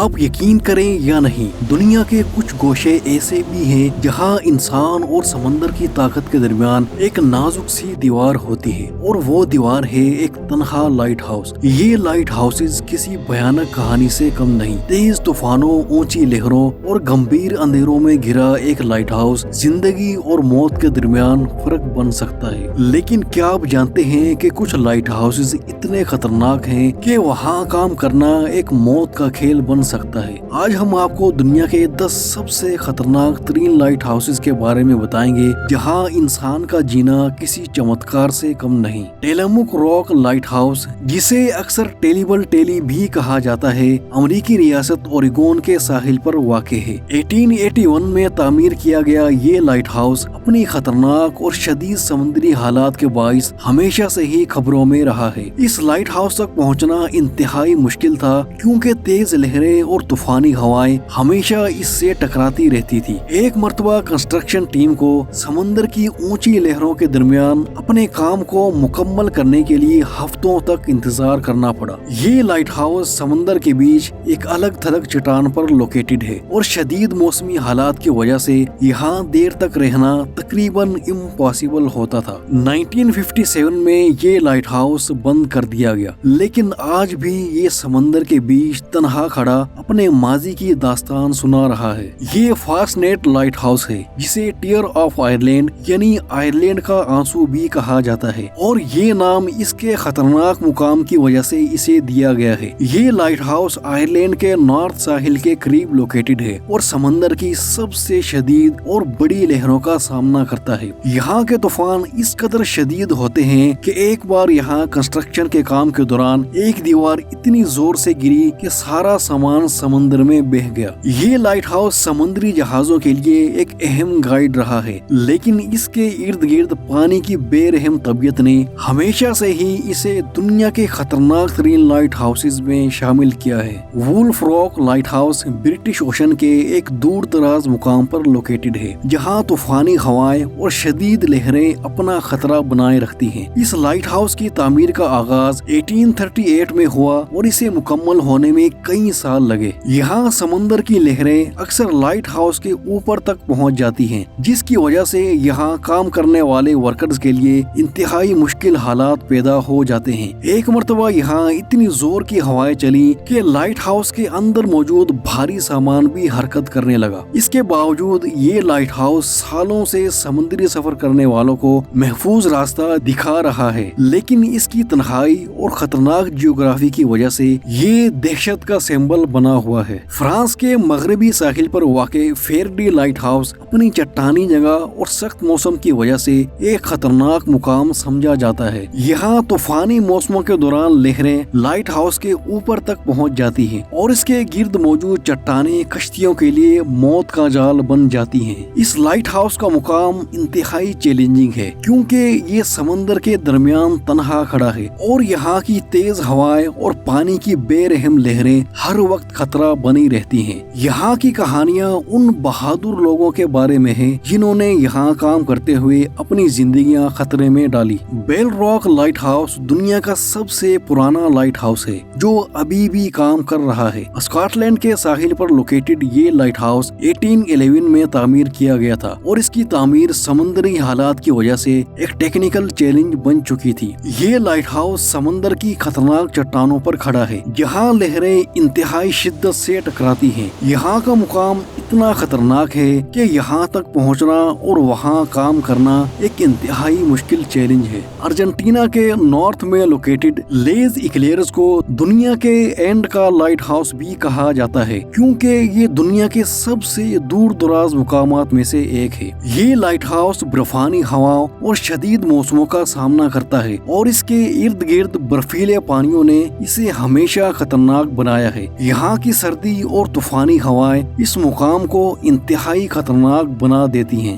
آپ یقین کریں یا نہیں، دنیا کے کچھ گوشے ایسے بھی ہیں جہاں انسان اور سمندر کی طاقت کے درمیان ایک نازک سی دیوار ہوتی ہے، اور وہ دیوار ہے ایک تنہا لائٹ ہاؤس۔ یہ لائٹ ہاؤسز کسی بھیانک کہانی سے کم نہیں۔ تیز طوفانوں، اونچی لہروں اور گمبھیر اندھیروں میں گھرا ایک لائٹ ہاؤس زندگی اور موت کے درمیان فرق بن سکتا ہے۔ لیکن کیا آپ جانتے ہیں کہ کچھ لائٹ ہاؤسز اتنے خطرناک ہیں کہ وہاں کام کرنا ایک موت کا کھیل بن سکتا ہے؟ آج ہم آپ کو دنیا کے 10 سب سے خطرناک ترین لائٹ ہاؤسز کے بارے میں بتائیں گے جہاں انسان کا جینا کسی چمتکار سے کم نہیں۔ ٹیلموک راک لائٹ ہاؤس، جسے اکثر ٹیلیبل ٹیلی بھی کہا جاتا ہے، امریکی ریاست اوریگون کے ساحل پر واقع ہے۔ 1881 میں تعمیر کیا گیا یہ لائٹ ہاؤس اپنی خطرناک اور شدید سمندری حالات کے باعث ہمیشہ سے ہی خبروں میں رہا ہے۔ اس لائٹ ہاؤس تک پہنچنا انتہائی مشکل تھا کیونکہ تیز لہریں اور طوفانی ہوائیں ہمیشہ اس سے ٹکراتی رہتی تھی۔ ایک مرتبہ کنسٹرکشن ٹیم کو سمندر کی اونچی لہروں کے درمیان اپنے کام کو مکمل کرنے کے لیے ہفتوں تک انتظار کرنا پڑا۔ یہ لائٹ ہاؤس سمندر کے بیچ ایک الگ تھلگ چٹان پر لوکیٹڈ ہے، اور شدید موسمی حالات کی وجہ سے یہاں دیر تک رہنا تقریباً امپاسبل ہوتا تھا۔ 1957 میں یہ لائٹ ہاؤس بند کر دیا گیا، لیکن آج بھی یہ سمندر کے بیچ تنہا کھڑا اپنے ماضی کی داستان سنا رہا ہے۔ یہ فاسنیٹ لائٹ ہاؤس ہے، جسے ٹیئر آف آئرلینڈ یعنی آئرلینڈ کا آنسو بھی کہا جاتا ہے، اور یہ نام اس کے خطرناک مقام کی وجہ سے اسے دیا گیا ہے۔ یہ لائٹ ہاؤس آئرلینڈ کے نارتھ ساحل کے قریب لوکیٹڈ ہے اور سمندر کی سب سے شدید اور بڑی لہروں کا سامنا کرتا ہے۔ یہاں کے طوفان اس قدر شدید ہوتے ہیں کہ ایک بار یہاں کنسٹرکشن کے کام کے دوران ایک دیوار اتنی زور سے گری کہ سارا سامان سمندر میں بہہ گیا۔ یہ لائٹ ہاؤس سمندری جہازوں کے لیے ایک اہم گائیڈ رہا ہے، لیکن اس کے ارد گرد پانی کی بے رحم طبیعت نے ہمیشہ سے ہی اسے دنیا کے خطرناک ترین لائٹ ہاؤسز میں شامل کیا ہے۔ Wolf Rock lighthouse British ocean کے ایک دور دراز مقام پر لوکیٹڈ ہے، جہاں طوفانی ہوائیں اور شدید لہریں اپنا خطرہ بنائے رکھتی ہیں۔ اس لائٹ ہاؤس کی تعمیر کا آغاز 1838 میں ہوا اور اسے مکمل ہونے میں کئی سال لگے۔ یہاں سمندر کی لہریں اکثر لائٹ ہاؤس کے اوپر تک پہنچ جاتی ہیں، جس کی وجہ سے یہاں کام کرنے والے ورکرز کے لیے انتہائی مشکل حالات پیدا ہو جاتے ہیں۔ ایک مرتبہ یہاں اتنی زور کی ہوائیں چلی کہ لائٹ ہاؤس کے اندر موجود بھاری سامان بھی حرکت کرنے لگا۔ اس کے باوجود یہ لائٹ ہاؤس سالوں سے سمندری سفر کرنے والوں کو محفوظ راستہ دکھا رہا ہے، لیکن اس کی تنہائی اور خطرناک جیوگرافی کی وجہ سے یہ دہشت کا سمبل بنا ہوا ہے۔ فرانس کے مغربی ساحل پر واقع فیرڈی لائٹ ہاؤس اپنی چٹانی جگہ اور سخت موسم کی وجہ سے ایک خطرناک مقام سمجھا جاتا ہے۔ یہاں طوفانی موسموں کے دوران لہریں لائٹ ہاؤس کے اوپر تک پہنچ جاتی ہیں، اور اس کے گرد موجود چٹانیں کشتیوں کے لیے موت کا جال بن جاتی ہیں۔ اس لائٹ ہاؤس کا مقام انتہائی چیلنجنگ ہے کیونکہ یہ سمندر کے درمیان تنہا کھڑا ہے، اور یہاں کی تیز ہوائیں اور پانی کی بے رحم لہریں ہر وقت خطرہ بنی رہتی ہیں۔ یہاں کی کہانیاں ان بہادر لوگوں کے بارے میں ہیں جنہوں نے یہاں کام کرتے ہوئے اپنی زندگیاں خطرے میں ڈالی۔ بیل راک لائٹ ہاؤس دنیا کا سب سے پرانا لائٹ ہاؤس ہے جو ابھی بھی کام کر رہا ہے۔ اسکاٹ لینڈ کے ساحل پر لوکیٹڈ یہ لائٹ ہاؤس 1811 میں تعمیر کیا گیا تھا، اور اس کی تعمیر سمندری حالات کی وجہ سے ایک ٹیکنیکل چیلنج بن چکی تھی۔ یہ لائٹ ہاؤس سمندر کی خطرناک چٹانوں پر کھڑا ہے جہاں لہریں انتہائی شدت سے ٹکراتی ہیں۔ یہاں کا مقام اتنا خطرناک ہے کہ یہاں تک پہنچنا اور وہاں کام کرنا ایک انتہائی مشکل چیلنج ہے۔ ارجنٹینا کے نارتھ میں لوکیٹڈ لیز ایکلیئرز کو دنیا کے اینڈ کا لائٹ ہاؤس بھی کہا جاتا ہے کیونکہ یہ دنیا کے سب سے دور دراز مقامات میں سے ایک ہے۔ یہ لائٹ ہاؤس برفانی ہواؤں اور شدید موسموں کا سامنا کرتا ہے، اور اس کے ارد گرد برفیلے پانیوں نے اسے ہمیشہ خطرناک بنایا ہے۔ یہاں کی سردی اور طوفانی ہوائیں اس مقام کو انتہائی خطرناک بنا دیتی ہیں۔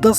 10